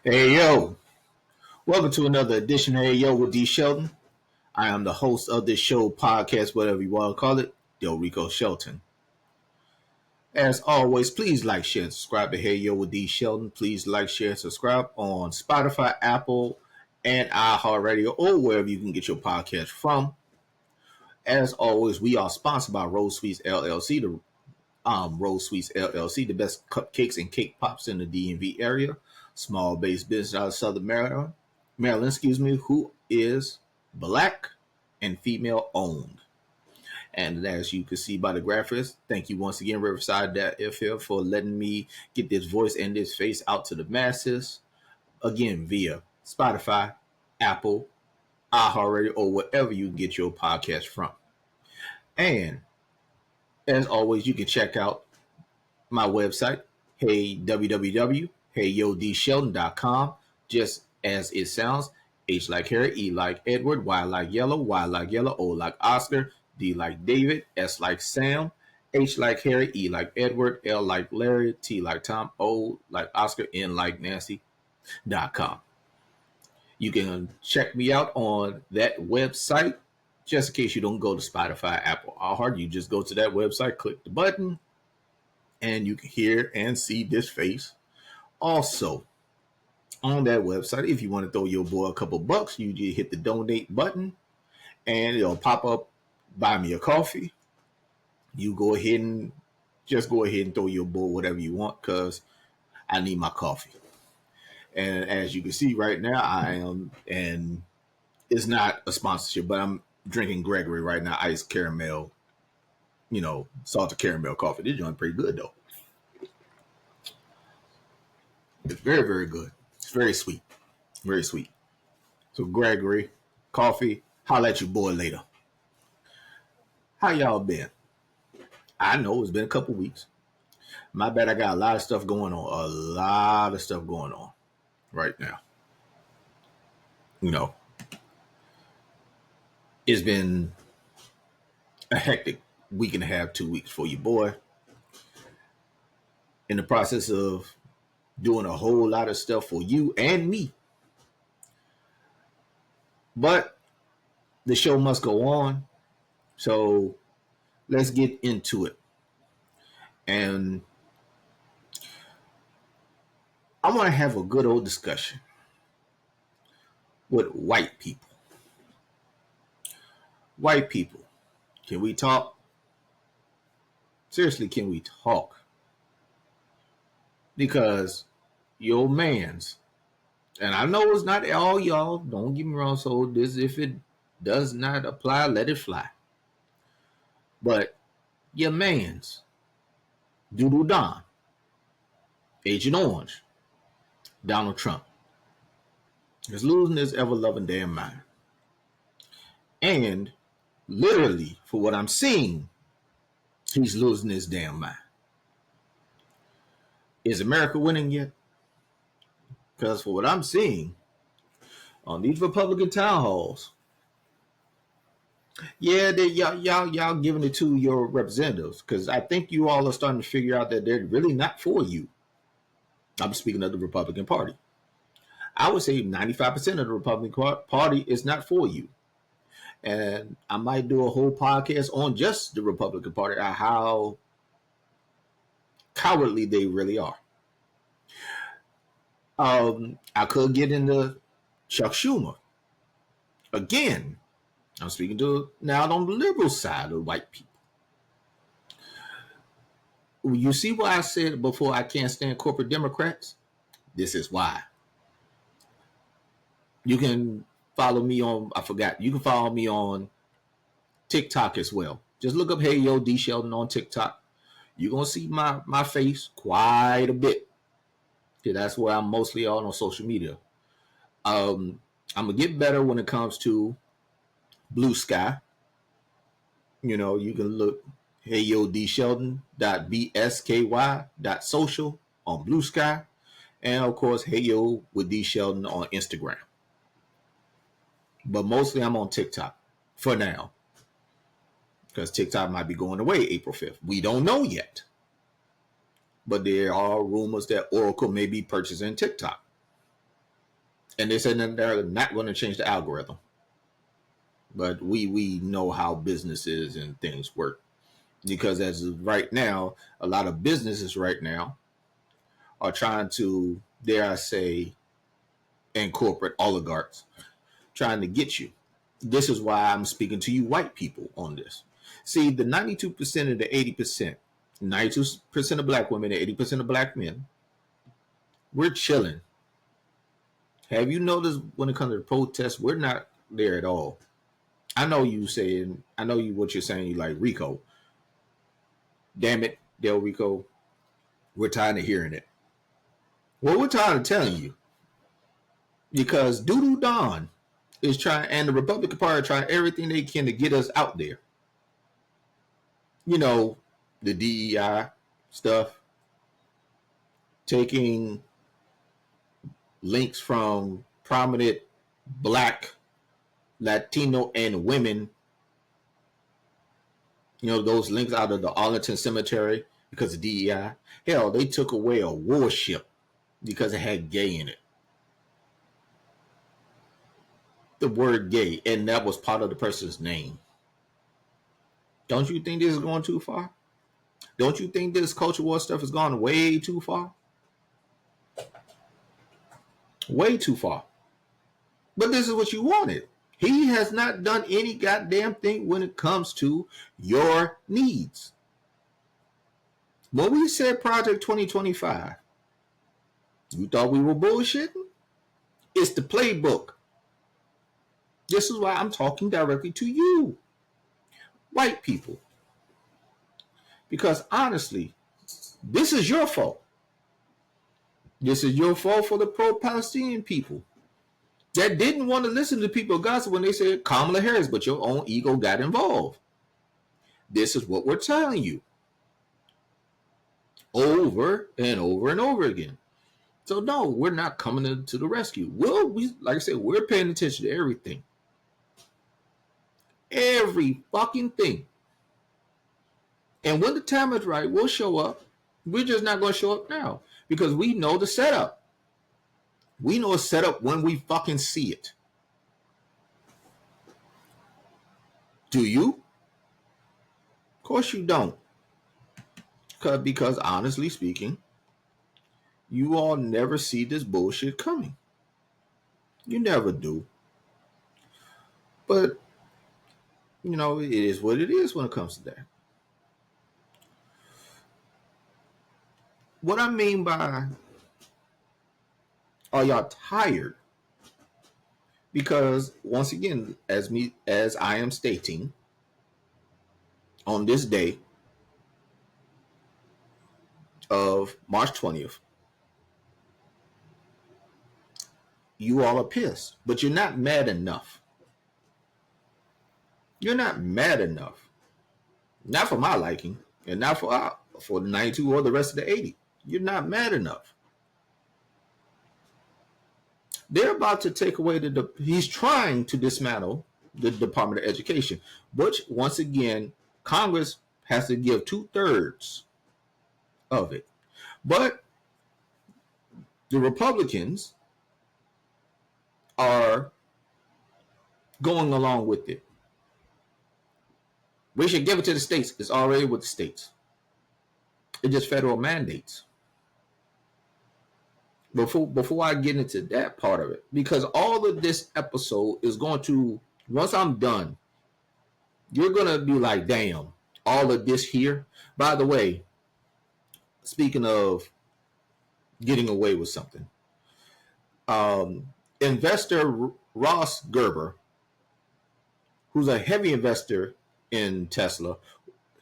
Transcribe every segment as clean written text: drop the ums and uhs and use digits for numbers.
Hey yo, welcome to another edition of Hey Yo with D Shelton. I am the host of this show, podcast, whatever you want to call it, Delrico Shelton. As always, please like, share, and subscribe to Hey Yo with D Shelton. Please like, share, and subscribe on Spotify, Apple, and iHeartRadio, or wherever you can get your podcast from. As always, we are sponsored by Rose Sweets LLC, Rose Sweets LLC, the best cupcakes and cake pops in the DMV area. Small based business out of Southern Maryland, who is black and female owned. And as you can see by the graphics, thank you once again, Riverside.fm, for letting me get this voice and this face out to the masses. Again, via Spotify, Apple, iHeartRadio, or wherever you get your podcast from. And as always, you can check out my website, www.heyyodshelton.com, just as it sounds. H like Harry, E like Edward, Y like yellow, O like Oscar, D like David, S like Sam, H like Harry, E like Edward, L like Larry, T like Tom, O like Oscar, N like Nancy.com. You can check me out on that website. Just in case you don't go to Spotify, Apple, or Heart, you just go to that website, click the button, and you can hear and see this face. Also, on that website, if you want to throw your boy a couple bucks, you just hit the donate button and it'll pop up, buy me a coffee. You go ahead and throw your boy whatever you want, because I need my coffee. And as you can see right now, I am, and it's not a sponsorship, but I'm drinking Gregory right now, iced caramel, salted caramel coffee. This joint pretty good though. It's very, very good. It's very sweet. Very sweet. So Gregory, coffee, holla at your boy later. How y'all been? I know it's been a couple weeks. My bad, I got a lot of stuff going on. A lot of stuff going on right now. It's been a hectic week and a half, 2 weeks for your boy. In the process of doing a whole lot of stuff for you and me. But the show must go on. So let's get into it. And I want to have a good old discussion with white people. White people, can we talk? Seriously, can we talk? Because your mans, and I know it's not all y'all, don't get me wrong, so this, if it does not apply, let it fly. But your mans, Doodle Don, Agent Orange, Donald Trump, is losing his ever-loving damn mind. And literally, for what I'm seeing, he's losing his damn mind. Is America winning yet? Because for what I'm seeing on these Republican town halls, yeah, y'all giving it to your representatives, because I think you all are starting to figure out that they're really not for you. I'm speaking of the Republican Party. I would say 95% of the Republican Party is not for you. And I might do a whole podcast on just the Republican Party, how cowardly they really are. I could get into Chuck Schumer. Again, I'm speaking to now on the liberal side of white people. You see why I said before I can't stand corporate Democrats? This is why. You can follow me on, you can follow me on TikTok as well. Just look up Hey Yo D Shelton on TikTok. You're going to see my face quite a bit. Okay, that's where I'm mostly on social media. I'm going to get better when it comes to Blue Sky. You can look heyodshelton.bsky.social on Blue Sky. And of course, Hey Yo with D Shelton on Instagram. But mostly I'm on TikTok for now, because TikTok might be going away April 5th. We don't know yet. But there are rumors that Oracle may be purchasing TikTok. And they said that they're not going to change the algorithm. But we know how businesses and things work. Because as of right now, a lot of businesses right now are trying to, dare I say, and corporate oligarchs trying to get you. This is why I'm speaking to you white people on this. See, the 92% and the 80%, 92% of black women and 80% of black men, we're chilling. Have you noticed when it comes to the protests, we're not there at all. I know you saying, I know you what you're saying, you like Rico. Damn it, Delrico, we're tired of hearing it. Well, we're tired of telling you. Because Doodoo Don is trying, and the Republican Party trying everything they can to get us out there. You know, the DEI stuff, taking links from prominent black, Latino, and women, you know, those links out of the Arlington Cemetery because of DEI. Hell, they took away a warship because it had gay in it. The word gay, and that was part of the person's name. Don't you think this is going too far? Don't you think this culture war stuff has gone way too far? Way too far. But this is what you wanted. He has not done any goddamn thing when it comes to your needs. When we said Project 2025, you thought we were bullshitting? It's the playbook. This is why I'm talking directly to you, white people. Because honestly, this is your fault. This is your fault for the pro-Palestinian people that didn't want to listen to people gossip when they said Kamala Harris, but your own ego got involved. This is what we're telling you over and over and over again. So no, we're not coming to the rescue. We, like I said, we're paying attention to everything. Every fucking thing. And when the time is right, we'll show up. We're just not going to show up now because we know the setup. We know a setup when we fucking see it. Do you? Of course you don't. Because honestly speaking, you all never see this bullshit coming. You never do. But, you know, it is what it is when it comes to that. What I mean by, are y'all tired? Because once again, as I am stating, on this day of March 20th, you all are pissed, but you're not mad enough. You're not mad enough. Not for my liking, and not for the 92 or the rest of the 80. You're not mad enough. They're about to take away he's trying to dismantle the Department of Education, which once again, Congress has to give 2/3 of it. But the Republicans are going along with it. We should give it to the states. It's already with the states. It's just federal mandates. Before I get into that part of it, because all of this episode is going to, once I'm done, you're going to be like, damn, all of this here. By the way, speaking of getting away with something, investor Ross Gerber, who's a heavy investor in Tesla,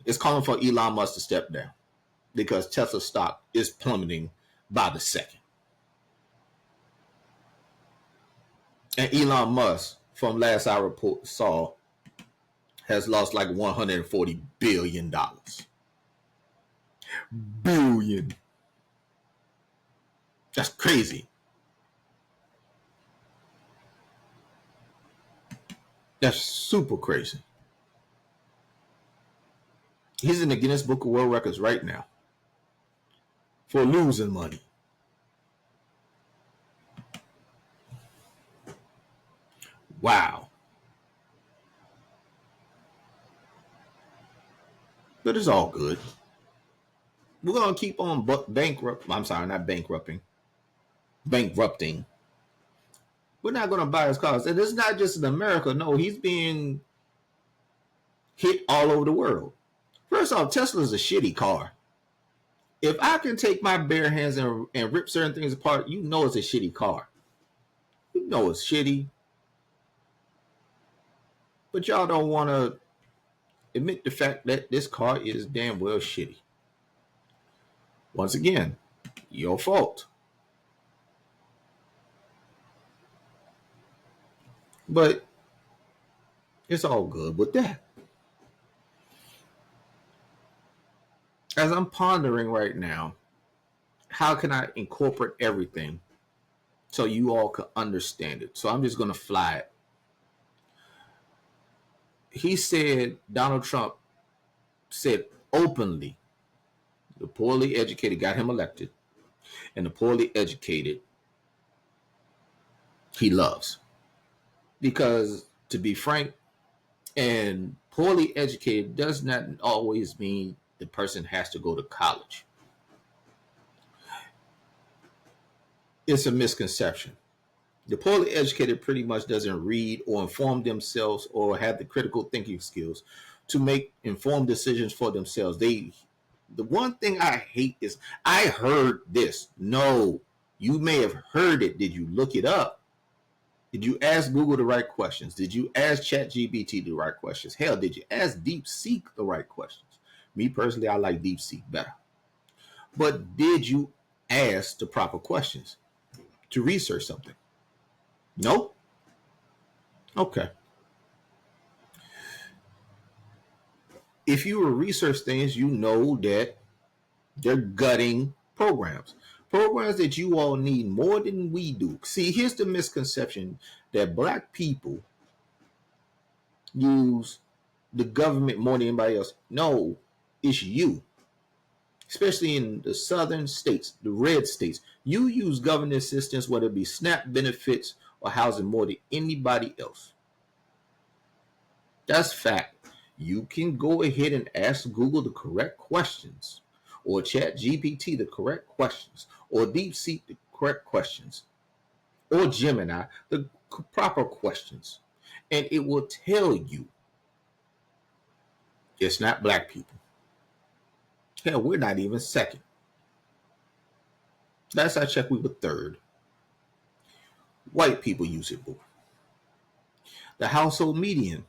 is calling for Elon Musk to step down because Tesla stock is plummeting by the second. And Elon Musk, from last I saw, has lost like $140 billion. Billion. That's crazy. That's super crazy. He's in the Guinness Book of World Records right now for losing money. Wow. But it's all good. We're gonna keep on bankrupt. I'm sorry, not bankrupting. Bankrupting. We're not gonna buy his cars, and it's not just in America. No, he's being hit all over the world. First off, Tesla's a shitty car. If I can take my bare hands and rip certain things apart, you know it's a shitty car. You know it's shitty, but y'all don't want to admit the fact that this car is damn well shitty. Once again, your fault. But it's all good with that. As I'm pondering right now, how can I incorporate everything so you all can understand it? So I'm just going to fly it. He said, Donald Trump said openly, the poorly educated got him elected, and the poorly educated he loves. Because to be frank, and poorly educated does not always mean the person has to go to college. It's a misconception. The poorly educated pretty much doesn't read or inform themselves or have the critical thinking skills to make informed decisions for themselves. The one thing I hate is I heard this. No, you may have heard it. Did you look it up? Did you ask Google the right questions? Did you ask ChatGPT the right questions? Hell, did you ask DeepSeek the right questions? Me personally, I like DeepSeek better. But did you ask the proper questions to research something? Nope. Okay. If you will research things, you know that they're gutting programs. Programs that you all need more than we do. See, here's the misconception that black people use the government more than anybody else. No, it's you. Especially in the southern states, the red states. You use government assistance, whether it be SNAP benefits or housing, more than anybody else. That's fact. You can go ahead and ask Google the correct questions, or Chat GPT the correct questions, or DeepSeek the correct questions, or Gemini the proper questions, and it will tell you it's not black people. Hell, we're not even second. Last I checked, we were third. White people use it more. The household median,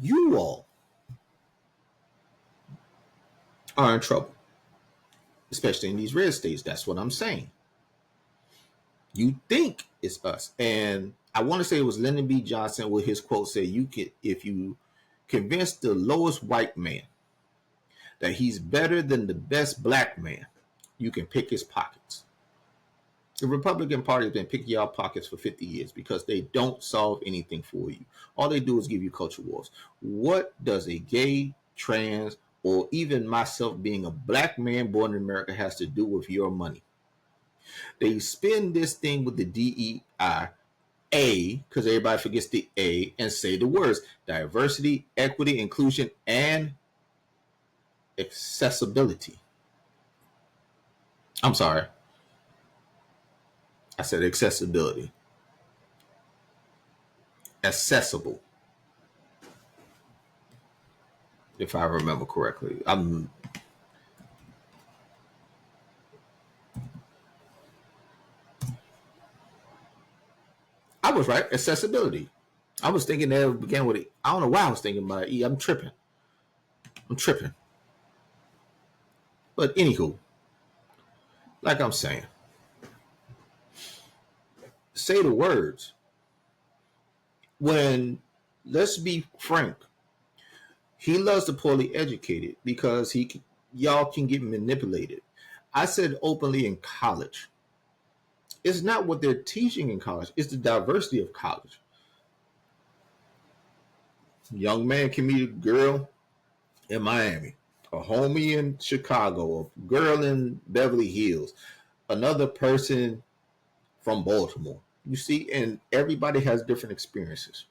you all are in trouble, especially in these red states. That's what I'm saying. You think it's us, and I want to say it was Lyndon B. Johnson with his quote said, "You can, if you convince the lowest white man that he's better than the best black man, you can pick his pockets." The Republican Party has been picking y'all pockets for 50 years because they don't solve anything for you. All they do is give you culture wars. What does a gay, trans, or even myself being a black man born in America has to do with your money? They spin this thing with the DEI, because everybody forgets the A, and say the words diversity, equity, inclusion, and accessibility. I'm sorry. I said accessibility. Accessible. If I remember correctly. I was right. Accessibility. I was thinking that it began with it. I don't know why I was thinking about E. I'm tripping. I'm tripping. But anywho, like I'm saying, say the words. When, let's be frank, he loves the poorly educated because y'all can get manipulated. I said openly in college. It's not what they're teaching in college. It's the diversity of college. Young man can meet a girl in Miami, a homie in Chicago, a girl in Beverly Hills, another person from Baltimore. You see, and everybody has different experiences.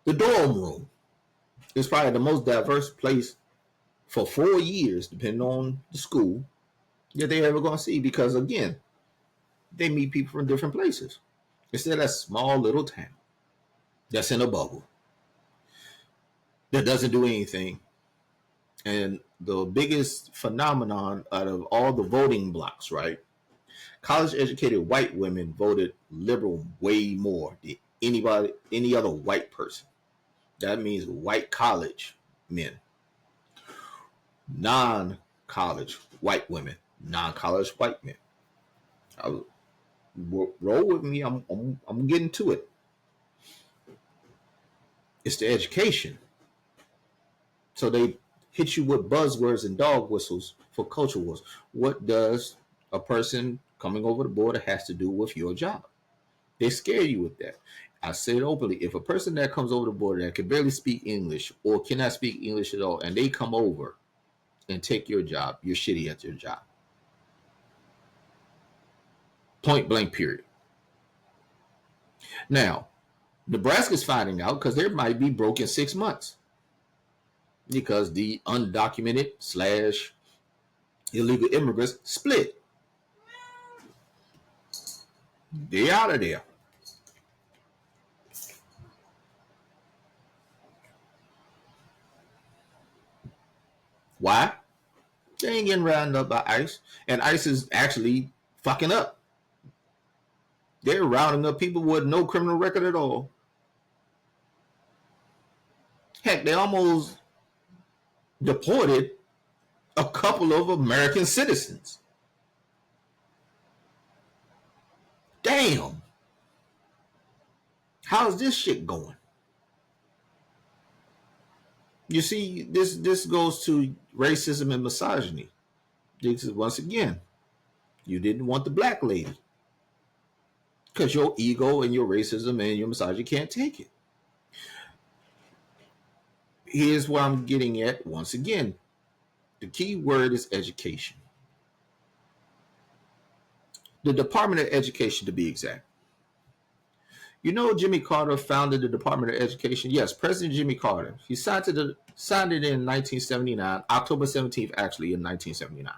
The dorm room is probably the most diverse place for 4 years, depending on the school, that they ever going to see, because again, they meet people from different places. Instead of that small little town that's in a bubble that doesn't do anything. And the biggest phenomenon out of all the voting blocks, right? College educated white women voted liberal way more than any other white person. That means white college men, non college white women, non college white men. Roll with me. I'm getting to it. It's the education. So they hit you with buzzwords and dog whistles for culture wars. What does a person coming over the border has to do with your job? They scare you with that. I say it openly. If a person that comes over the border that can barely speak English or cannot speak English at all, and they come over and take your job, you're shitty at your job. Point blank, period. Now, Nebraska's finding out because there might be broke in 6 months because the undocumented / illegal immigrants split. They out of there. Why? They ain't getting rounded up by ICE, and ICE is actually fucking up. They're rounding up people with no criminal record at all. Heck, they almost deported a couple of American citizens. Damn. How's this shit going? You see, this goes to racism and misogyny. This is, once again, you didn't want the black lady because your ego and your racism and your misogyny can't take it. Here's what I'm getting at once again. The key word is education. The Department of Education, to be exact. You know, Jimmy Carter founded the Department of Education. Yes, President Jimmy Carter. He signed it in 1979, October 17th, actually, in 1979.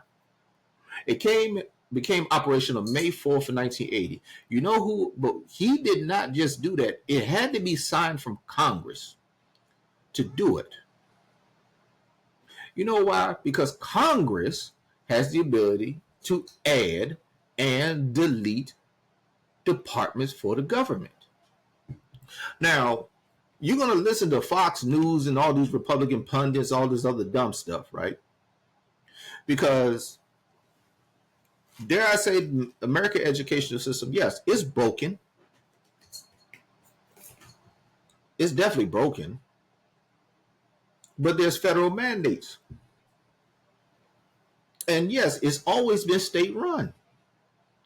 It became operational May 4th of 1980. You know who? But he did not just do that. It had to be signed from Congress to do it. You know why? Because Congress has the ability to add and delete departments for the government. Now, you're going to listen to Fox News and all these Republican pundits, all this other dumb stuff, right? Because, dare I say, the American educational system, yes, it's broken. It's definitely broken. But there's federal mandates. And yes, it's always been state run.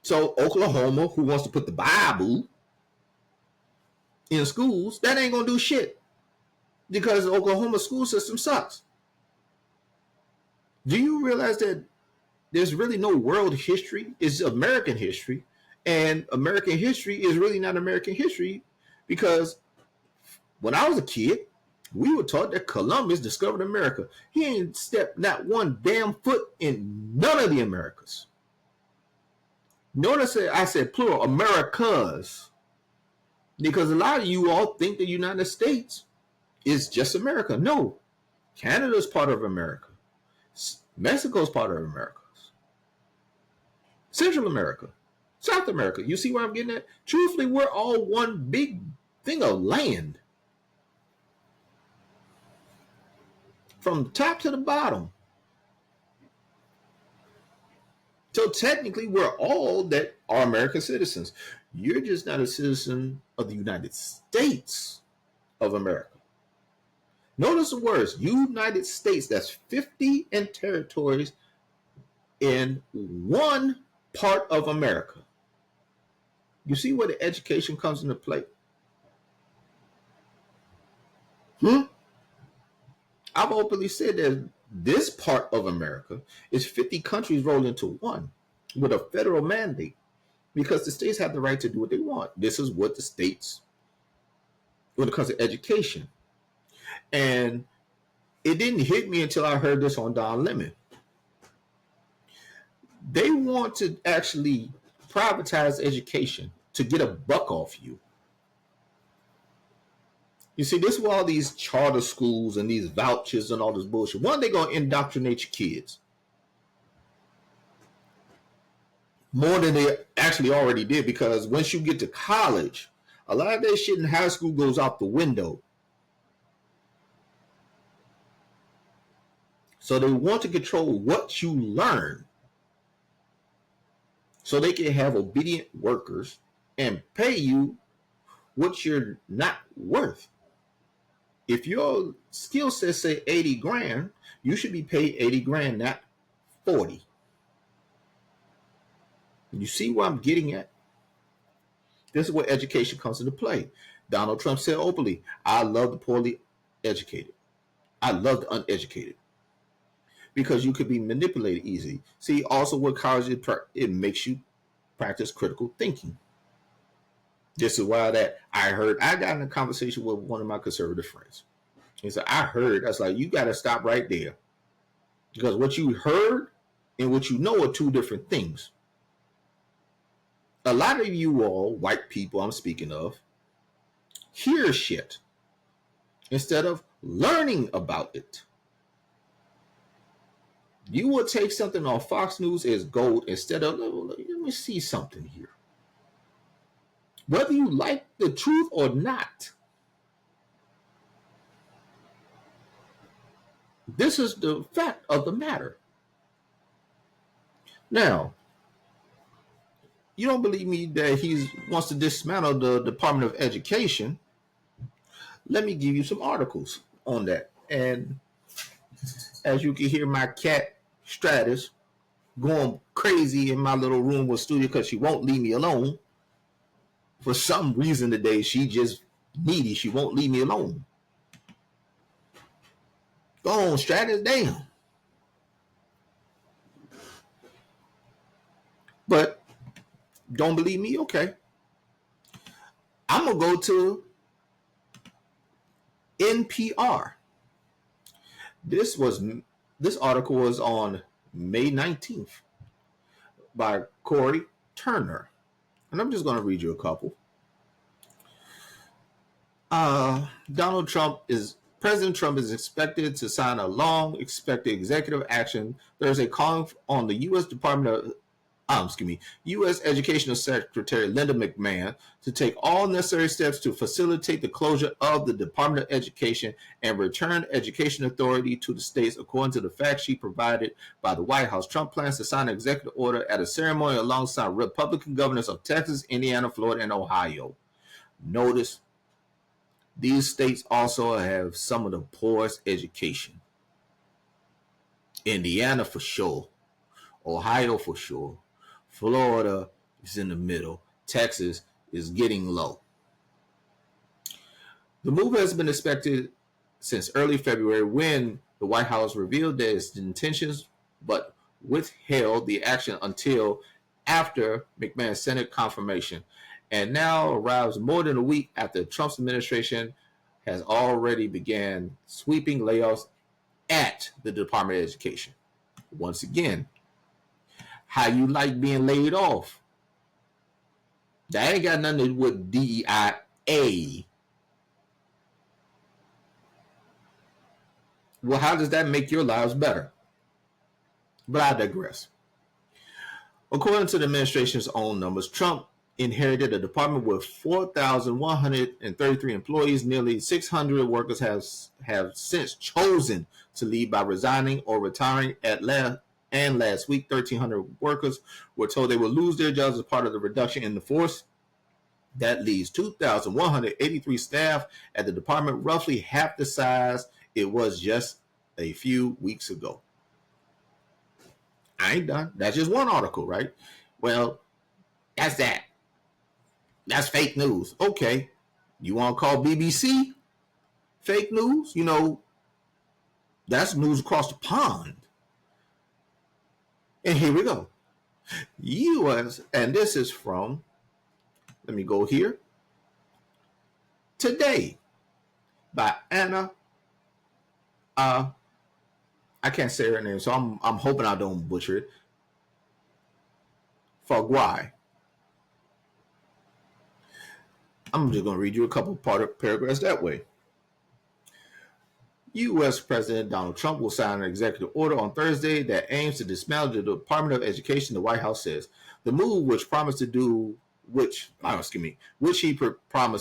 So Oklahoma, who wants to put the Bible in schools, that ain't gonna do shit because the Oklahoma school system sucks. Do you realize that there's really no world history? It's American history, and American history is really not American history because when I was a kid, we were taught that Columbus discovered America. He ain't stepped not one damn foot in none of the Americas. Notice I said plural, Americas. Because a lot of you all think the United States is just America. No. Canada's part of America. Mexico's part of America. Central America. South America. You see where I'm getting at? Truthfully, we're all one big thing of land. From top to the bottom. So technically, we're all that are American citizens. You're just not a citizen of the United States of America. Notice the words, United States, that's 50 and territories in one part of America. You see where the education comes into play? I've openly said that this part of America is 50 countries rolled into one with a federal mandate. because the states have the right to do what they want. This is what the states, when it comes to education. And it didn't hit me until I heard this on Don Lemon. They want to actually privatize education to get a buck off you. You see, this is where all these charter schools and these vouchers and all this bullshit. One, they're going to indoctrinate your kids more than they actually already did, because once you get to college, a lot of that shit in high school goes out the window. So they want to control what you learn so they can have obedient workers and pay you what you're not worth. If your skill set say 80 grand, you should be paid 80 grand, not 40. You see where I'm getting at? This is where education comes into play. Donald Trump said openly, I love the poorly educated. I love the uneducated. Because you could be manipulated easily. See, also with college, it makes you practice critical thinking. This is why that I got in a conversation with one of my conservative friends. He said, I heard, that's like, you got to stop right there. Because what you heard and what you know are two different things. A lot of you all, white people I'm speaking of, hear shit instead of learning about it. You will take something on Fox News as gold instead of, let me see something here. Whether you like the truth or not, this is the fact of the matter. Now, you don't believe me that he wants to dismantle the Department of Education? Let me give you some articles on that. And as you can hear, my cat Stratus going crazy in my little room with studio because she won't leave me alone. For some reason today, she just needy. She won't leave me alone. Go on, Stratus, damn. But don't believe me? Okay. I'm going to go to NPR. This article was on May 19th by Corey Turner. And I'm just going to read you a couple. President Trump is expected to sign a long expected executive action Thursday calling on the U.S. U.S. Educational Secretary Linda McMahon to take all necessary steps to facilitate the closure of the Department of Education and return education authority to the states, according to the fact sheet provided by the White House. Trump plans to sign an executive order at a ceremony alongside Republican governors of Texas, Indiana, Florida, and Ohio. Notice, these states also have some of the poorest education. Indiana for sure. Ohio for sure. Florida is in the middle. Texas is getting low. The move has been expected since early February when the White House revealed its intentions, but withheld the action until after McMahon's Senate confirmation, and now arrives more than a week after Trump's administration has already began sweeping layoffs at the Department of Education. Once again, how you like being laid off? That ain't got nothing to do with DEIA. Well, how does that make your lives better? But I digress. According to the administration's own numbers, Trump inherited a department with 4,133 employees. Nearly 600 workers have since chosen to leave by resigning or retiring and last week, 1,300 workers were told they will lose their jobs as part of the reduction in the force. That leaves 2,183 staff at the department, roughly half the size it was just a few weeks ago. I ain't done. That's just one article, right? Well, that's that. That's fake news. Okay. You want to call BBC fake news? You know, that's news across the pond. And here we go. U.S. and this is from, let me go here, Today by Anna. Uh, I can't say her name, so I'm hoping I don't butcher it. Faguai. I'm just going to read you a couple paragraphs that way. U.S. President Donald Trump will sign an executive order on Thursday that aims to dismantle the Department of Education, the White House says. The move, which he promised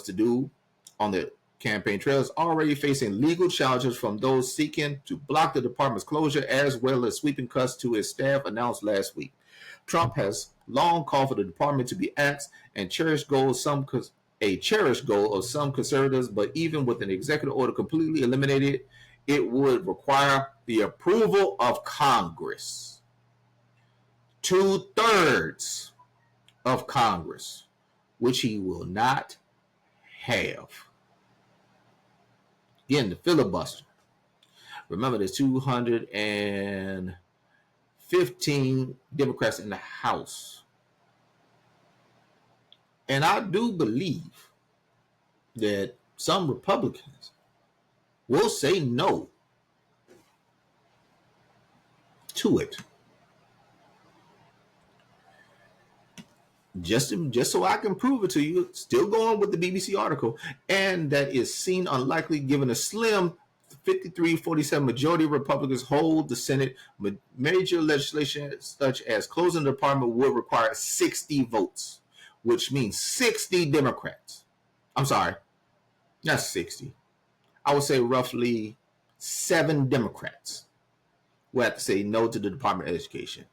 to do on the campaign trail, is already facing legal challenges from those seeking to block the department's closure, as well as sweeping cuts to its staff announced last week. Trump has long called for the department to be axed and a cherished goal of some conservatives, but even with an executive order completely eliminated, it would require the approval of Congress. 2/3 of Congress, which he will not have. Again, the filibuster. Remember, there's 215 Democrats in the House. And I do believe that some Republicans will say no to it. Just so I can prove it to you, still going with the BBC article, and that is seen unlikely given a slim 53-47 majority of Republicans hold the Senate. Major legislation such as closing the department would require 60 votes, which means 60 Democrats. I'm sorry, not 60. I would say roughly 7 Democrats will have to say no to the Department of Education.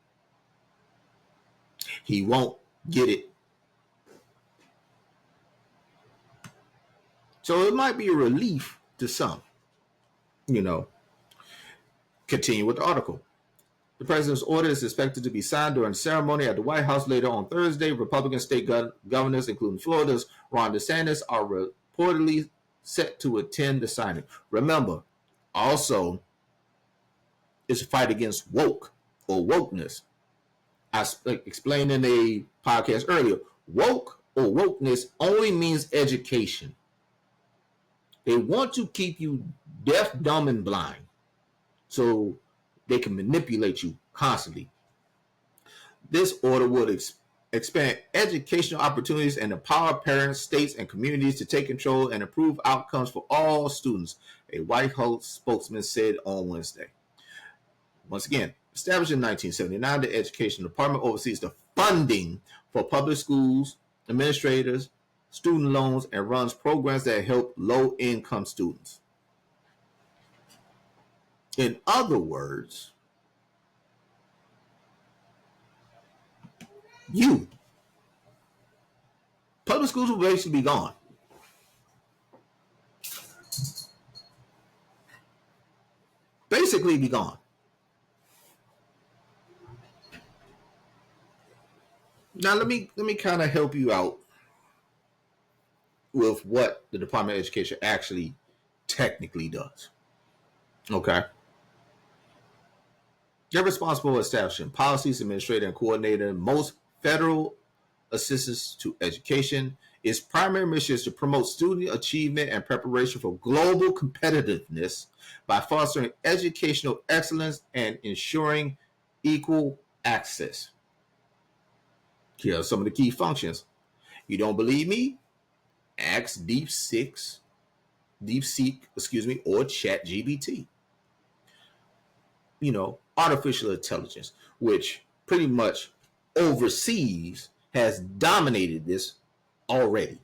He won't get it. So it might be a relief to some. Continue with the article. The president's order is expected to be signed during a ceremony at the White House later on Thursday. Republican state governors, including Florida's Ron DeSantis, are reportedly set to attend the signing. Remember, also, it's a fight against woke or wokeness. I explained in a podcast earlier, woke or wokeness only means education. They want to keep you deaf, dumb, and blind so they can manipulate you constantly. This order would expand educational opportunities and empower parents, states, and communities to take control and improve outcomes for all students, a White House spokesman said on Wednesday. Once again, established in 1979, the Education Department oversees the funding for public schools, administrators, student loans, and runs programs that help low-income students. In other words, public schools will basically be gone. Basically be gone. Now let me kind of help you out with what the Department of Education actually technically does. Okay. They're responsible for establishing policies, administrating, and coordinating most federal assistance to education. Its primary mission is to promote student achievement and preparation for global competitiveness by fostering educational excellence and ensuring equal access. Here are some of the key functions. You don't believe me? Ask DeepSeek, or ChatGPT. Artificial intelligence, which pretty much overseas has dominated this already.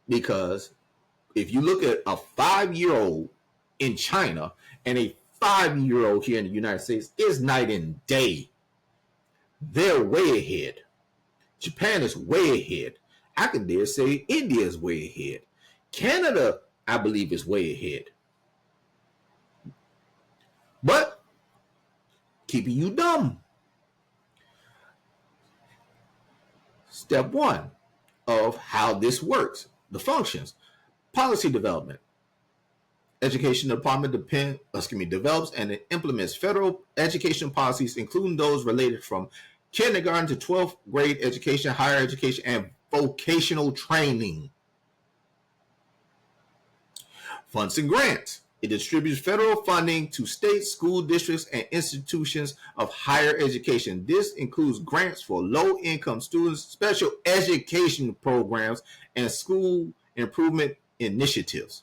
Because if you look at a 5-year-old in China and a 5-year-old here in the United States, it's night and day. They're way ahead. Japan is way ahead. I can dare say India is way ahead. Canada, I believe, is way ahead. But keeping you dumb. Step 1 of how this works, the functions. Policy development. Education Department develops and implements federal education policies, including those related from kindergarten to 12th grade education, higher education, and vocational training. Funds and grants. It distributes federal funding to state, school districts, and institutions of higher education. This includes grants for low-income students, special education programs, and school improvement initiatives.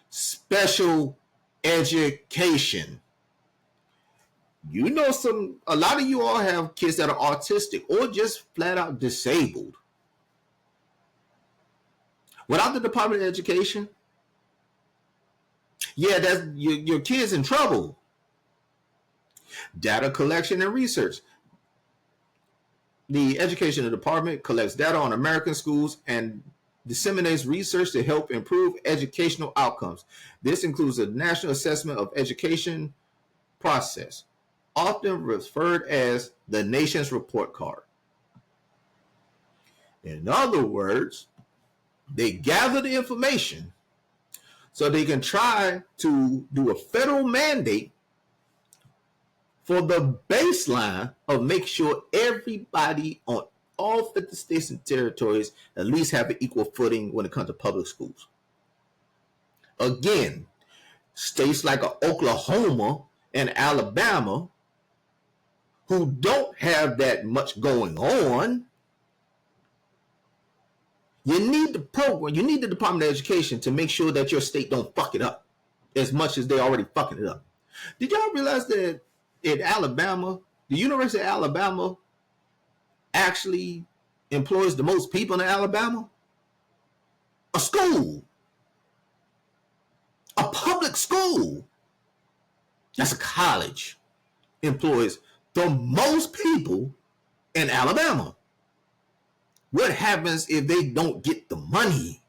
Special education. You know, a lot of you all have kids that are autistic or just flat out disabled. Without the Department of Education, yeah, that's your kid's in trouble. Data collection and research. The Education Department collects data on American schools and disseminates research to help improve educational outcomes. This includes the National Assessment of Education process, often referred as the nation's report card. In other words, they gather the information so they can try to do a federal mandate for the baseline of make sure everybody on all 50 states and territories at least have an equal footing when it comes to public schools. Again, states like Oklahoma and Alabama, who don't have that much going on, you need the program, you need the Department of Education to make sure that your state don't fuck it up as much as they already fucking it up. Did y'all realize that in Alabama, the University of Alabama actually employs the most people in Alabama? A school. A public school. That's a college. Employs the most people in Alabama. What happens if they don't get the money?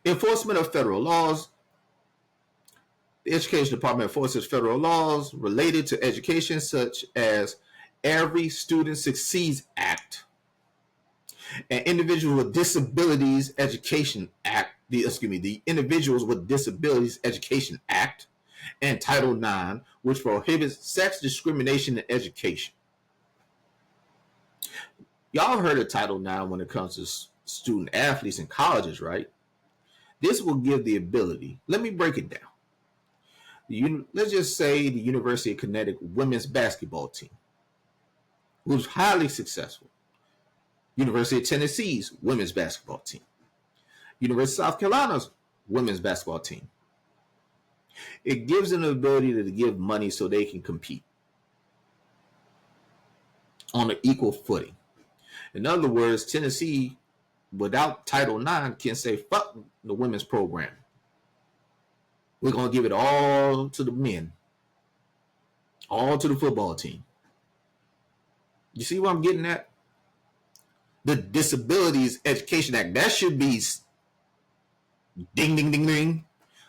Enforcement of federal laws. The Education Department enforces federal laws related to education, such as Every Student Succeeds Act and Individuals with Disabilities Education Act, the Individuals with Disabilities Education Act, and Title IX, which prohibits sex discrimination in education. Y'all heard of Title IX when it comes to student athletes in colleges, right? This will give the ability. Let me break it down. Let's just say the University of Connecticut women's basketball team was highly successful. University of Tennessee's women's basketball team. University of South Carolina's women's basketball team. It gives them the ability to give money so they can compete on an equal footing. In other words, Tennessee, without Title IX, can say, fuck the women's program. We're going to give it all to the men, all to the football team. You see what I'm getting at? The Disabilities Education Act, that should be ding, ding, ding, ding.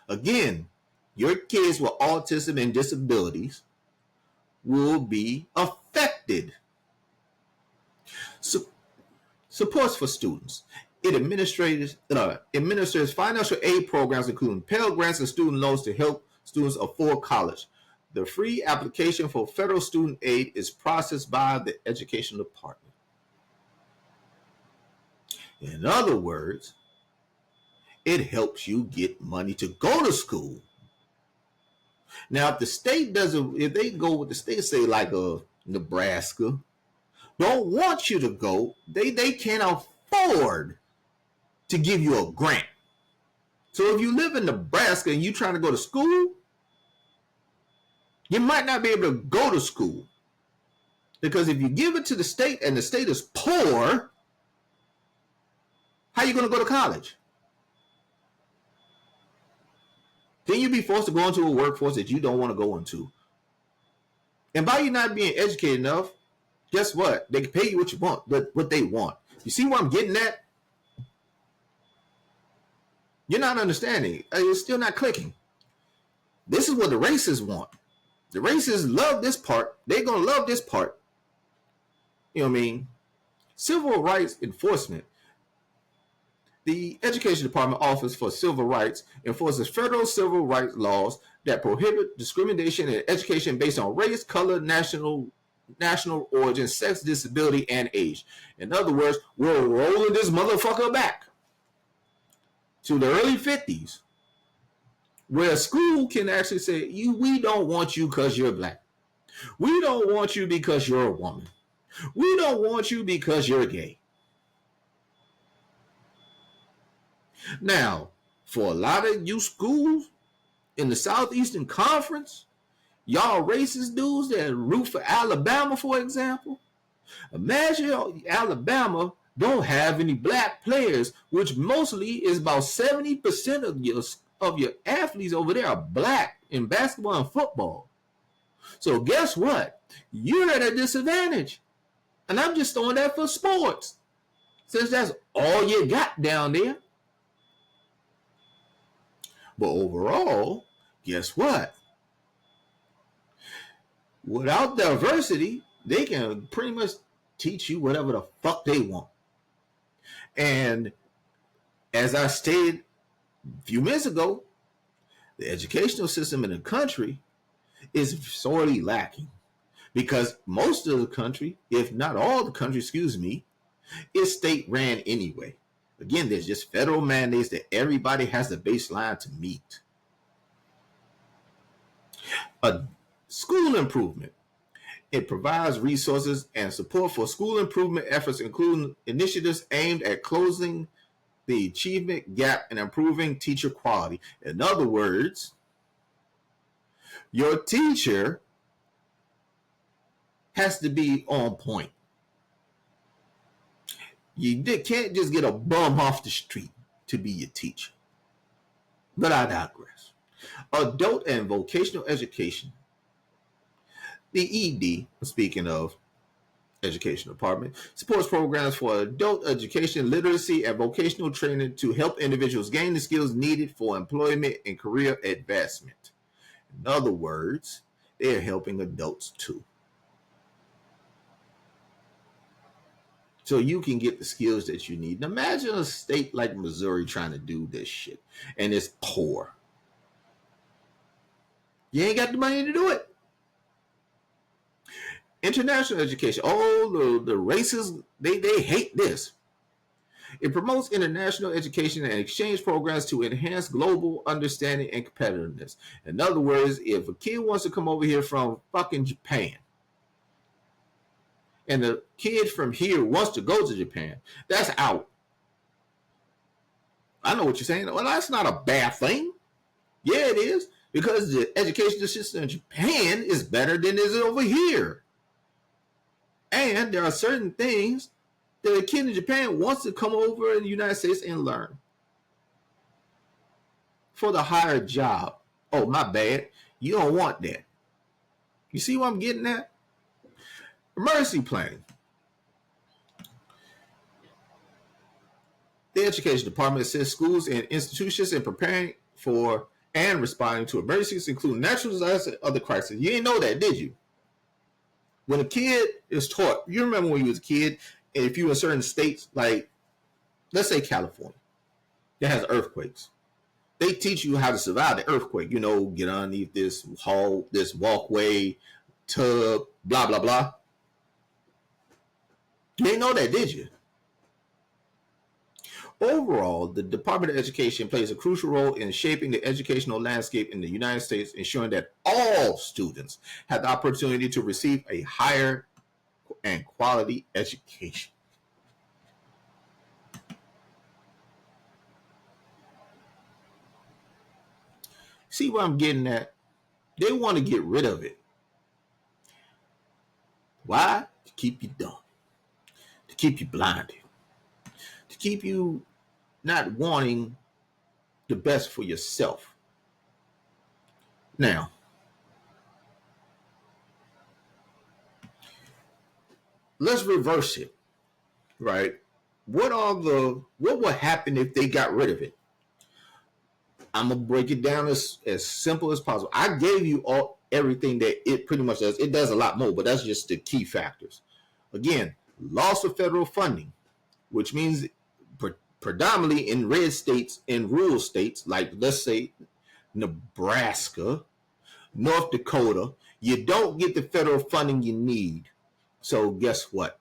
Again, your kids with autism and disabilities will be affected. Supports for students. It administers financial aid programs, including Pell Grants and student loans to help students afford college. The free application for federal student aid is processed by the Education Department. In other words, it helps you get money to go to school. Now, if the state doesn't, if they go with the state, say like Nebraska, don't want you to go, they can't afford to give you a grant. So if you live in Nebraska and you're trying to go to school, you might not be able to go to school. Because if you give it to the state and the state is poor, how are you going to go to college? Then you'll be forced to go into a workforce that you don't want to go into. And by you not being educated enough, guess what? They can pay you what you want, what they want. You see what I'm getting at? You're not understanding. It's still not clicking. This is what the racists want. The racists love this part. They're going to love this part. You know what I mean? Civil rights enforcement. The Education Department Office for Civil Rights enforces federal civil rights laws that prohibit discrimination in education based on race, color, national origin, sex, disability, and age. In other words, we're rolling this motherfucker back to the early 50s, where a school can actually say, we don't want you because you're black. We don't want you because you're a woman. We don't want you because you're gay. Now, for a lot of you schools in the Southeastern Conference, y'all racist dudes that root for Alabama, for example, imagine Alabama don't have any black players, which mostly is about 70% of your athletes over there are black in basketball and football. So guess what? You're at a disadvantage. And I'm just throwing that for sports, since that's all you got down there. But overall, guess what? Without diversity, they can pretty much teach you whatever the fuck they want. And as I stated a few minutes ago, the educational system in the country is sorely lacking, because most of the country, if not all the country, is state ran anyway. Again, there's just federal mandates that everybody has the baseline to meet. A school improvement. It provides resources and support for school improvement efforts, including initiatives aimed at closing the achievement gap and improving teacher quality. In other words, your teacher has to be on point. You can't just get a bum off the street to be your teacher. But I digress. Adult and vocational education. The ED, speaking of education department, supports programs for adult education, literacy, and vocational training to help individuals gain the skills needed for employment and career advancement. In other words, they're helping adults too. So you can get the skills that you need. Now imagine a state like Missouri trying to do this shit, and it's poor. You ain't got the money to do it. International education. Oh, the races, they hate this. It promotes international education and exchange programs to enhance global understanding and competitiveness. In other words, if a kid wants to come over here from fucking Japan, and the kid from here wants to go to Japan, that's out. I know what you're saying. Well, that's not a bad thing. Yeah, it is, because the education system in Japan is better than it is over here. And there are certain things that a kid in Japan wants to come over in the United States and learn for the higher job. Oh, my bad. You don't want that. You see what I'm getting at? Emergency planning. The education department assists schools and institutions in preparing for and responding to emergencies, including natural disasters and other crises. You didn't know that, did you? When a kid is taught, you remember when you was a kid, and if you were in certain states, like, let's say California, that has earthquakes. They teach you how to survive the earthquake. You know, get underneath this hall, this walkway, tub, blah, blah, blah. You didn't know that, did you? Overall, the Department of Education plays a crucial role in shaping the educational landscape in the United States, ensuring that all students have the opportunity to receive a higher and quality education. See what I'm getting at? They want to get rid of it. Why? To keep you dumb. To keep you blinded. To keep you not wanting the best for yourself. Now, let's reverse it, right? What would happen if they got rid of it? I'm gonna break it down as simple as possible. I gave you everything that it pretty much does. It does a lot more, but that's just the key factors. Again, loss of federal funding, which means predominantly in red states, in rural states, like let's say Nebraska, North Dakota, you don't get the federal funding you need. So guess what?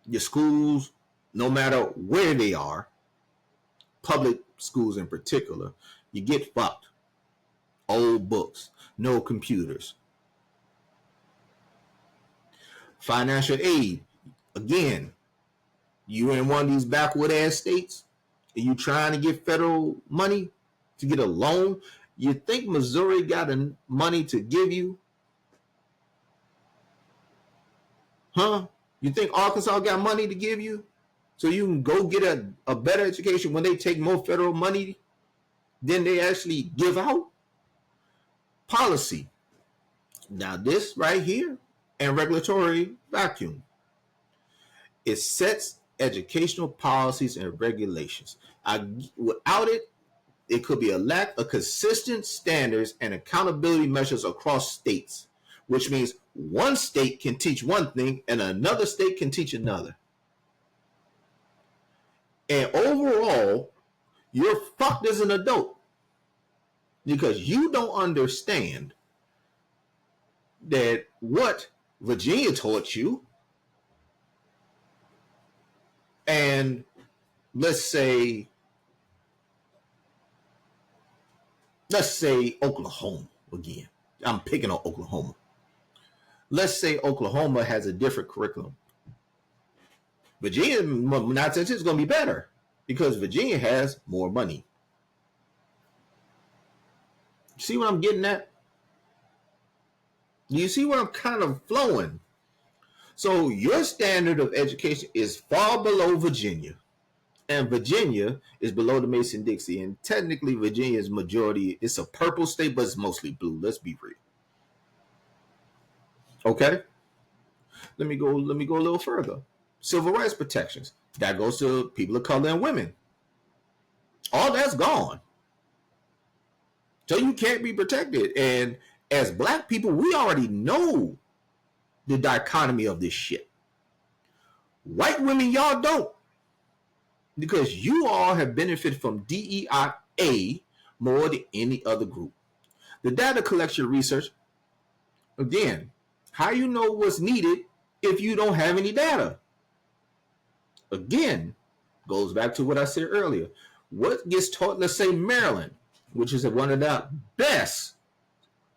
Your schools, no matter where they are, public schools in particular, you get fucked. Old books, no computers. Financial aid, again, you in one of these backward ass states, and you trying to get federal money to get a loan. You think Missouri got money to give you? Huh? You think Arkansas got money to give you? So you can go get a better education when they take more federal money than they actually give out? Policy. Now this right here, and regulatory vacuum. It sets educational policies and regulations. Without it, it could be a lack of consistent standards and accountability measures across states, which means one state can teach one thing and another state can teach another. And overall, you're fucked as an adult because you don't understand that what Virginia taught you, and let's say Oklahoma again. I'm picking on Oklahoma. Let's say Oklahoma has a different curriculum. Virginia, not since it's going to be better because Virginia has more money. See what I'm getting at? You see where I'm kind of flowing? So your standard of education is far below Virginia. And Virginia is below the Mason-Dixie. And technically, Virginia's majority, it's a purple state, but it's mostly blue. Let's be real. Okay? Let me go a little further. Civil rights protections. That goes to people of color and women. All that's gone. So you can't be protected. And as black people, we already know the dichotomy of this shit. White women, y'all don't. Because you all have benefited from DEIA more than any other group. The data collection research, again, how you know what's needed if you don't have any data? Again, goes back to what I said earlier. What gets taught, let's say Maryland, which is one of the best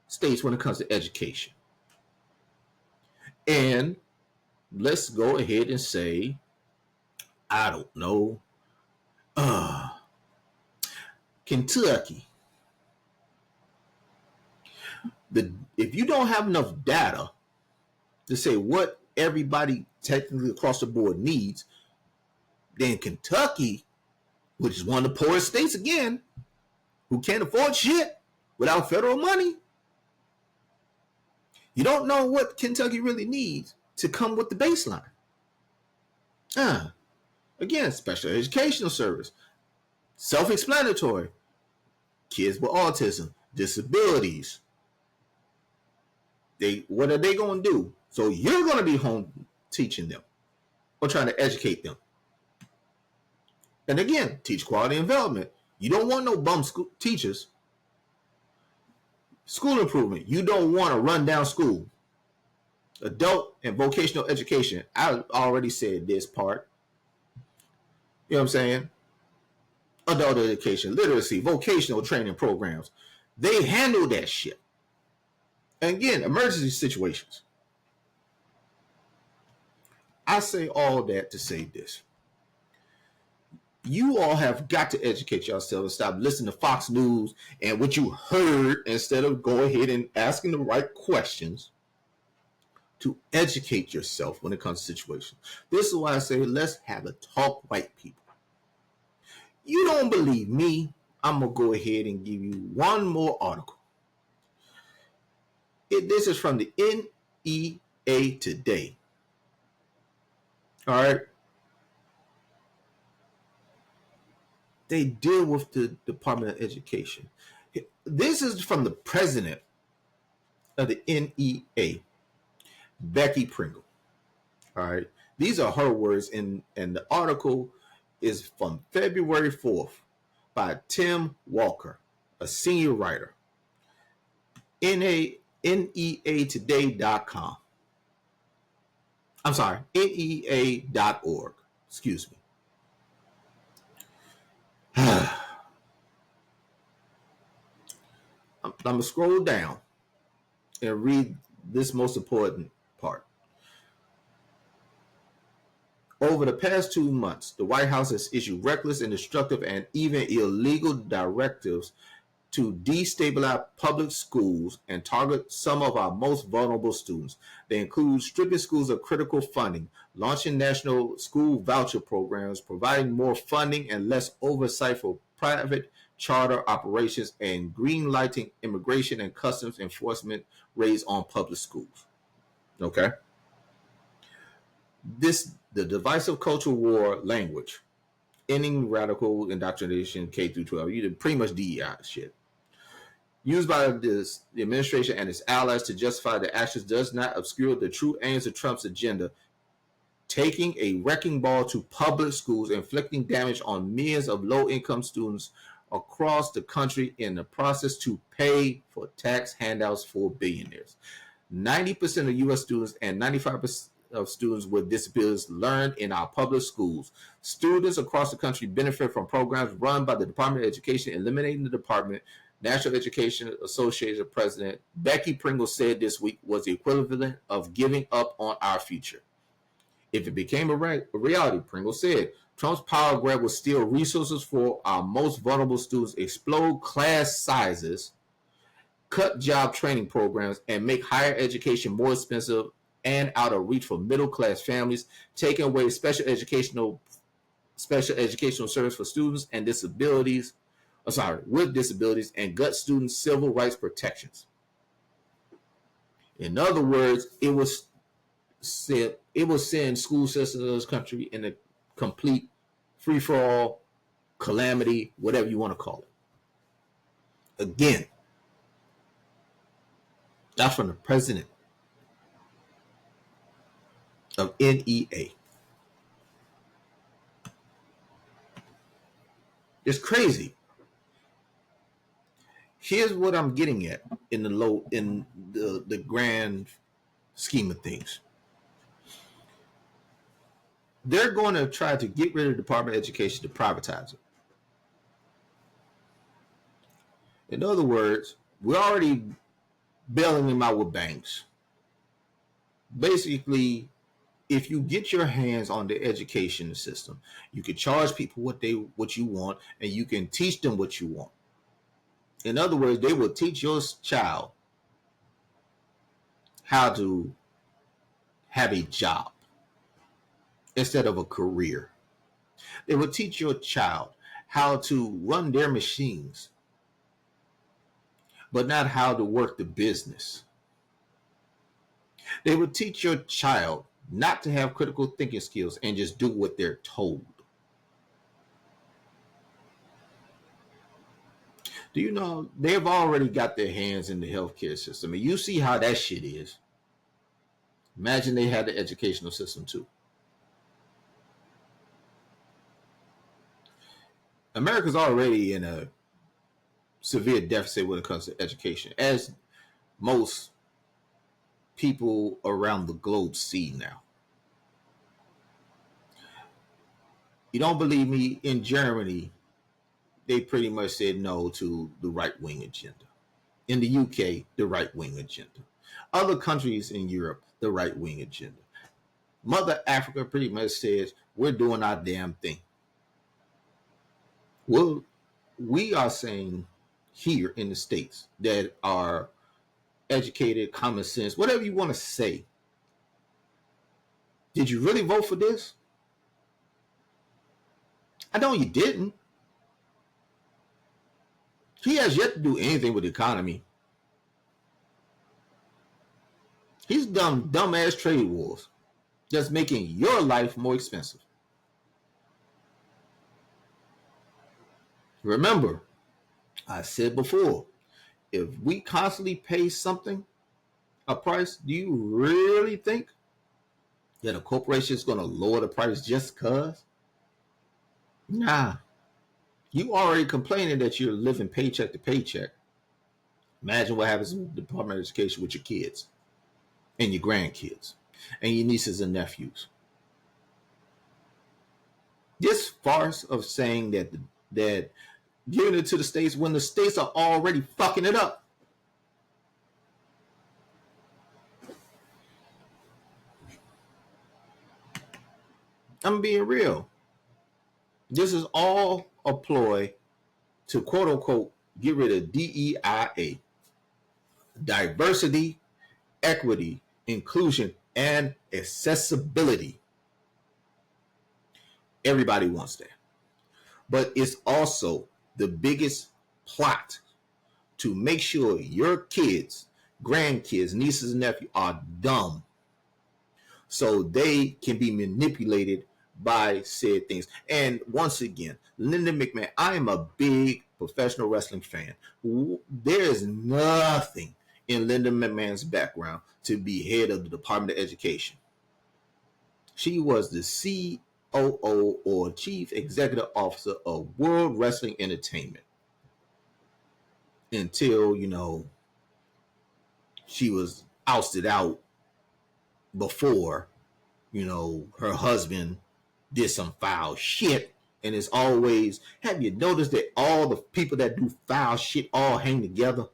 states when it comes to education. And let's go ahead and say, I don't know, Kentucky. If you don't have enough data to say what everybody technically across the board needs, then Kentucky, which is one of the poorest states again, who can't afford shit without federal money, you don't know what Kentucky really needs to come with the baseline. Again, special educational service, self-explanatory, kids with autism, disabilities. What are they going to do? So you're going to be home teaching them or trying to educate them. And again, teach quality development. You don't want no bum teachers. School improvement. You don't want a rundown school. Adult and vocational education. I already said this part. You know what I'm saying? Adult education, literacy, vocational training programs. They handle that shit. And again, emergency situations. I say all that to say this. You all have got to educate yourselves and stop listening to Fox News and what you heard instead of go ahead and asking the right questions to educate yourself when it comes to situations. This is why I say let's have a talk, white people. You don't believe me? I'm going to go ahead and give you one more article. This is from the NEA Today. All right. They deal with the Department of Education. This is from the president of the NEA, Becky Pringle. All right. These are her words, and the article is from February 4th by Tim Walker, a senior writer. neatoday.com. I'm sorry, NEA.org. Excuse me. I'm going to scroll down and read this most important part. Over the past 2 months, the White House has issued reckless and destructive and even illegal directives to destabilize public schools and target some of our most vulnerable students. They include stripping schools of critical funding, launching national school voucher programs, providing more funding and less oversight for private charter operations, and greenlighting immigration and customs enforcement raids on public schools. Okay? The divisive culture war language, ending radical indoctrination K through 12, you pretty much DEI shit, used by the administration and its allies to justify their actions does not obscure the true aims of Trump's agenda, taking a wrecking ball to public schools, inflicting damage on millions of low-income students across the country in the process to pay for tax handouts for billionaires. 90% of U.S. students and 95% of students with disabilities learn in our public schools. Students across the country benefit from programs run by the Department of Education. Eliminating the department, National Education Association President Becky Pringle said this week, was the equivalent of giving up on our future. If it became a reality, Pringle said, Trump's power grab will steal resources for our most vulnerable students, explode class sizes, cut job training programs, and make higher education more expensive and out of reach for middle-class families, taking away special educational service for students and disabilities, with disabilities, and gut students' civil rights protections. In other words, it will send school systems in this country in a complete free-for-all calamity, whatever you want to call it. Again, that's from the president of NEA. It's crazy. Here's what I'm getting at in the grand scheme of things. They're going to try to get rid of the Department of Education to privatize it. In other words, we're already bailing them out with banks. Basically, if you get your hands on the education system, you can charge people what you want, and you can teach them what you want. In other words, they will teach your child how to have a job instead of a career. They will teach your child how to run their machines, but not how to work the business. They will teach your child not to have critical thinking skills and just do what they're told. Do you know they've already got their hands in the healthcare system, and you see how that shit is. Imagine they had the educational system too. America's already in a severe deficit when it comes to education, as most people around the globe see now. You don't believe me? In Germany, they pretty much said no to the right-wing agenda. In the UK, the right-wing agenda. Other countries in Europe, the right-wing agenda. Mother Africa pretty much says, we're doing our damn thing. Well, we are saying here in the States that are educated, common sense, whatever you want to say. Did you really vote for this? I know you didn't. He has yet to do anything with the economy. He's done dumbass trade wars that's making your life more expensive. Remember, I said before, if we constantly pay something a price, do you really think that a corporation is going to lower the price just because? Nah. You already complaining that you're living paycheck to paycheck. Imagine what happens in the Department of Education with your kids and your grandkids and your nieces and nephews. This farce of saying that giving it to the states when the states are already fucking it up. I'm being real. This is all a ploy to quote unquote get rid of DEIA, diversity, equity, inclusion, and accessibility. Everybody wants that. But it's also the biggest plot to make sure your kids, grandkids, nieces, and nephews are dumb so they can be manipulated by said things. And once again, Linda McMahon, I am a big professional wrestling fan. There is nothing in Linda McMahon's background to be head of the Department of Education. She was the COO or Chief Executive Officer of World Wrestling Entertainment until, she was ousted out before, her husband did some foul shit. And it's always, have you noticed that all the people that do foul shit all hang together?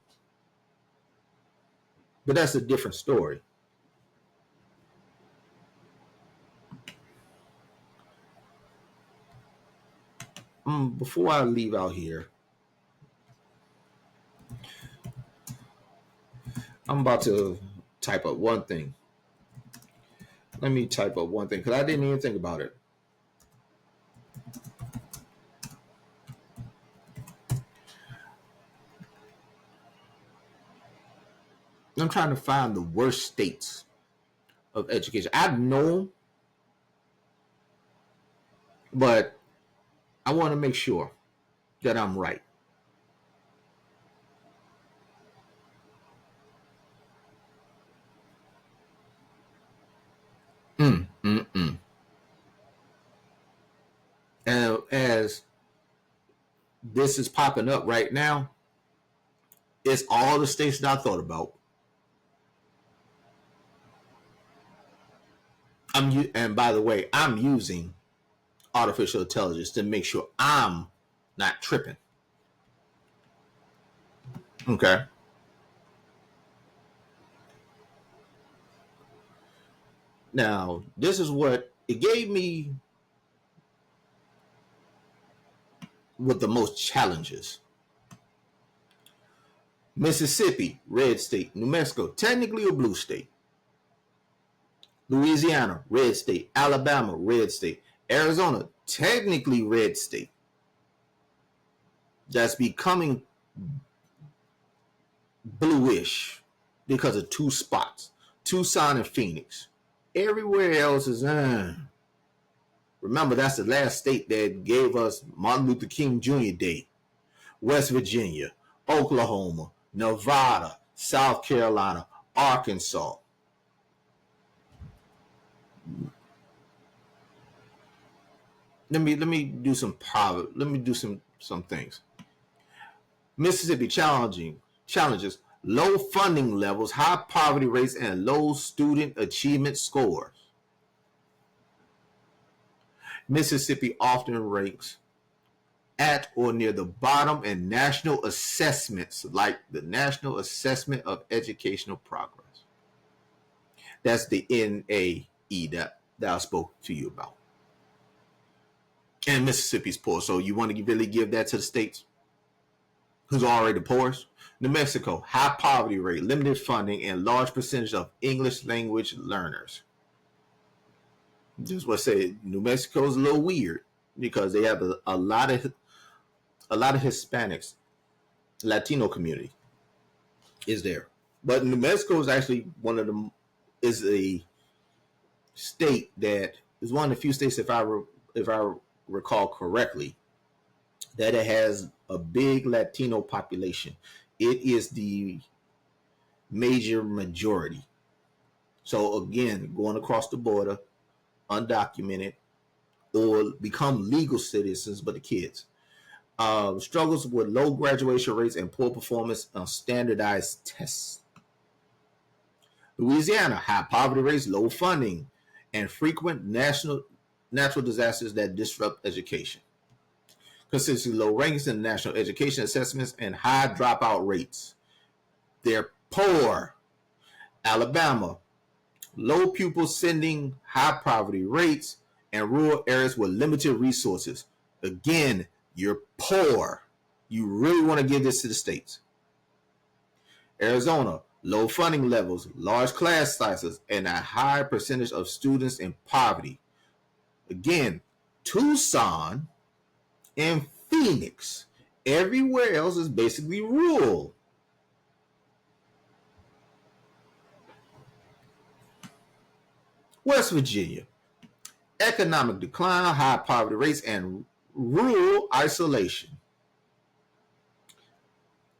But that's a different story. Before I leave out here, I'm about to type up one thing. Let me type up one thing because I didn't even think about it. I'm trying to find the worst states of education. I know, but I want to make sure that I'm right. And as this is popping up right now, it's all the states that I thought about. And by the way, I'm using artificial intelligence to make sure I'm not tripping. Okay. Now, this is what it gave me with the most challenges. Mississippi, red state. New Mexico, technically a blue state. Louisiana, red state. Alabama, red state. Arizona, technically red state. That's becoming bluish because of two spots, Tucson and Phoenix. Everywhere else is Remember, that's the last state that gave us Martin Luther King Jr. Day. West Virginia, Oklahoma, Nevada, South Carolina, Arkansas. Let me do some private. Let me do some things. Mississippi challenges low funding levels, high poverty rates, and low student achievement scores. Mississippi often ranks at or near the bottom in national assessments, like the National Assessment of Educational Progress. That's the NAE that I spoke to you about. And Mississippi's poor, so you want to really give that to the states who's already the poorest? New Mexico, high poverty rate, limited funding, and large percentage of English language learners. Just what I said, New Mexico is a little weird because they have a lot of Hispanics, Latino community is there. But New Mexico is actually is a state that is one of the few states, if I recall correctly, that it has a big Latino population. It is the major majority. So again, going across the border, undocumented, or become legal citizens, but the kids. Struggles with low graduation rates and poor performance on standardized tests. Louisiana, high poverty rates, low funding, and frequent natural disasters that disrupt education. Consistently low rankings in national education assessments and high dropout rates. They're poor. Alabama, low pupil sending, high poverty rates, and rural areas with limited resources. Again, you're poor. You really want to give this to the states. Arizona, low funding levels, large class sizes, and a high percentage of students in poverty. Again, Tucson and Phoenix. Everywhere else is basically rural. West Virginia, economic decline, high poverty rates, and rural isolation.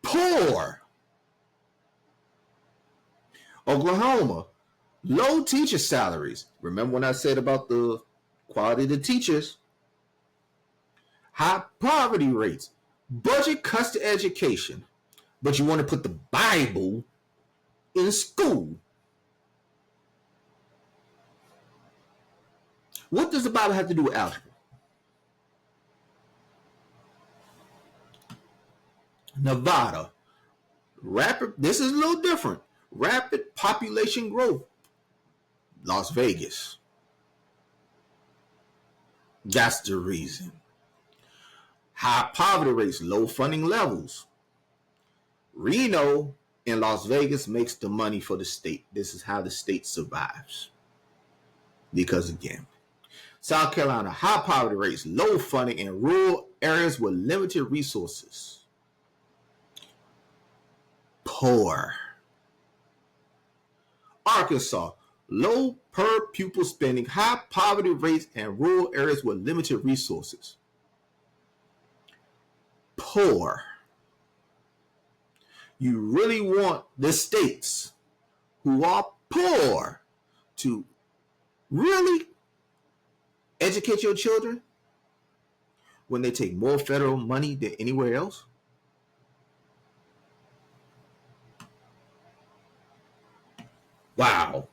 Poor. Oklahoma, low teacher salaries. Remember when I said about the quality of the teachers? High poverty rates. Budget cuts to education, but you want to put the Bible in school. What does the Bible have to do with algebra? Nevada, this is a little different. Rapid population growth. Las Vegas. That's the reason. High poverty rates, low funding levels. Reno and Las Vegas makes the money for the state. This is how the state survives. Because again, South Carolina, high poverty rates, low funding in rural areas with limited resources. Poor. Arkansas, low per pupil spending, high poverty rates, and rural areas with limited resources. Poor. You really want the states who are poor to really educate your children when they take more federal money than anywhere else? Wow.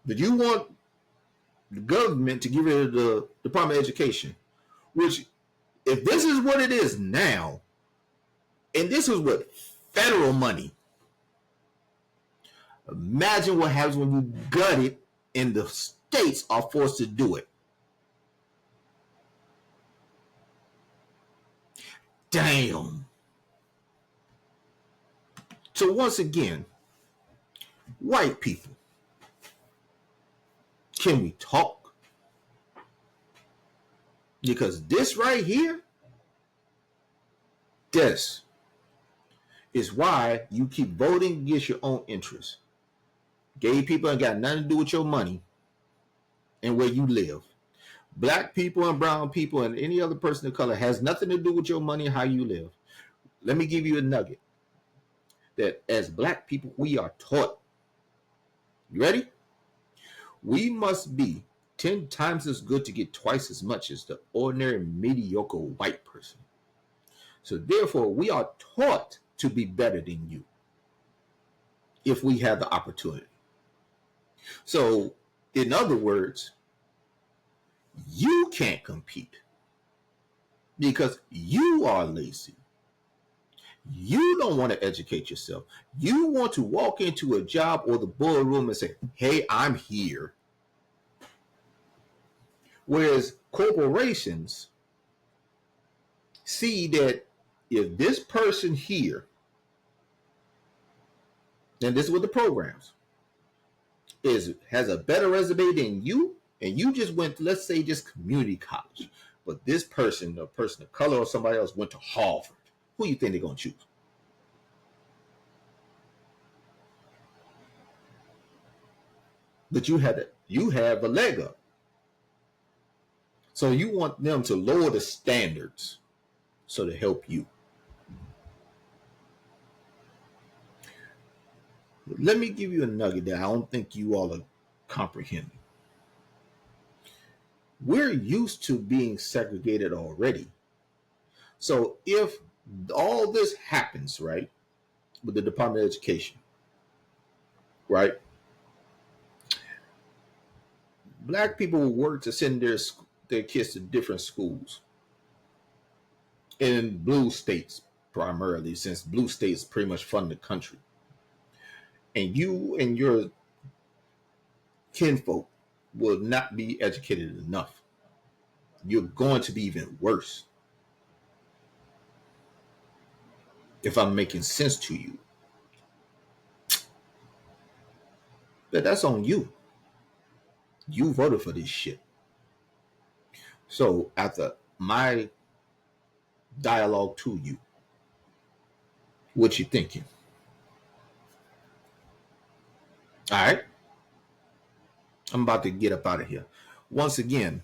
But you want the government to get rid of the Department of Education, which, if this is what it is now, and this is what federal money, imagine what happens when you gut it and the states are forced to do it. Damn. So once again, white people, can we talk? Because this right here, this is why you keep voting against your own interests. Gay people ain't got nothing to do with your money and where you live. Black people and brown people and any other person of color has nothing to do with your money and how you live. Let me give you a nugget that as black people, we are taught. You ready? We must be 10 times as good to get twice as much as the ordinary mediocre white person. So therefore, we are taught to be better than you if we have the opportunity. So, in other words, you can't compete because you are lazy. You don't want to educate yourself. You want to walk into a job or the boardroom and say, hey, I'm here. Whereas corporations see that if this person here, and this is what the programs, has a better resume than you, and you just went to, let's say, just community college, but this person, a person of color or somebody else, went to Harvard, who do you think they're going to choose? But you have a leg up. So you want them to lower the standards so to help you. Let me give you a nugget that I don't think you all are comprehending. We're used to being segregated already. So if all this happens, right, with the Department of Education, right, black people will work to send their kids to different schools in blue states primarily, since blue states pretty much fund the country. And you and your kinfolk will not be educated enough. You're going to be even worse. If I'm making sense to you, but that's on you. You voted for this shit. So after my dialogue to you, what you thinking? All right, I'm about to get up out of here. Once again,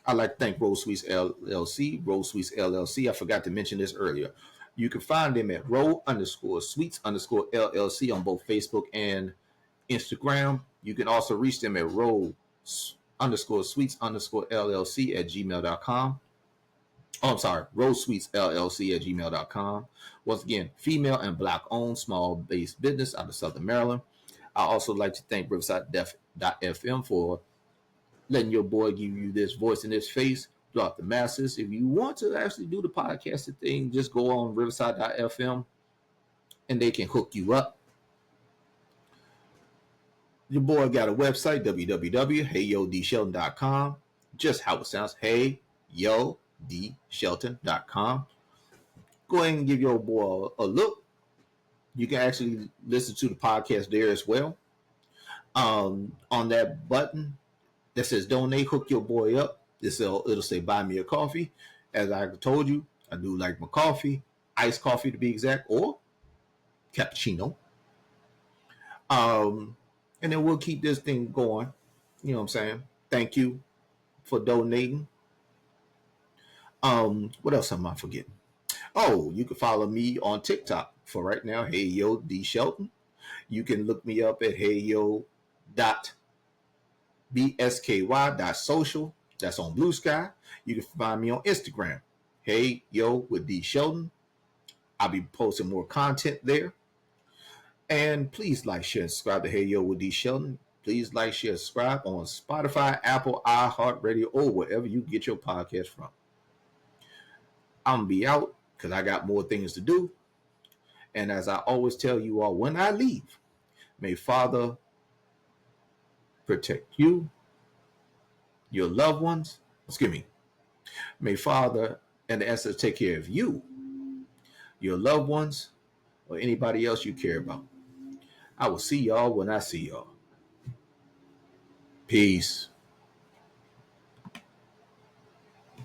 I'd like to thank Rose Sweets LLC. Rose Sweets LLC. I forgot to mention this earlier. You can find them at row_sweets_LLC on both Facebook and Instagram. You can also reach them at row_sweets_LLC at gmail.com. Oh, I'm sorry, Rose Sweets LLC at gmail.com. Once again, female and black owned small based business out of Southern Maryland. I also like to thank Riverside.fm for letting your boy give you this voice in this face throughout the masses. If you want to actually do the podcasting thing, just go on Riverside.fm and they can hook you up. Your boy got a website, www.heyodshelton.com. Just how it sounds, heyodshelton.com. Go ahead and give your boy a look. You can actually listen to the podcast there as well. On that button that says donate, hook your boy up. It'll say buy me a coffee. As I told you, I do like my coffee, iced coffee to be exact, or cappuccino. And then we'll keep this thing going. You know what I'm saying? Thank you for donating. What else am I forgetting? Oh, you can follow me on TikTok for right now. Hey yo D Shelton. You can look me up at heyo.bsky.social. That's on Blue Sky. You can find me on Instagram. Hey yo with D Shelton. I'll be posting more content there. And please like, share, and subscribe to Hey Yo with D Shelton. Please like, share, subscribe on Spotify, Apple, iHeartRadio, or wherever you get your podcast from. I'm going to be out because I got more things to do. And as I always tell you all, when I leave, may Father protect you, your loved ones. Excuse me. May Father and the ancestors take care of you, your loved ones, or anybody else you care about. I will see y'all when I see y'all. Peace.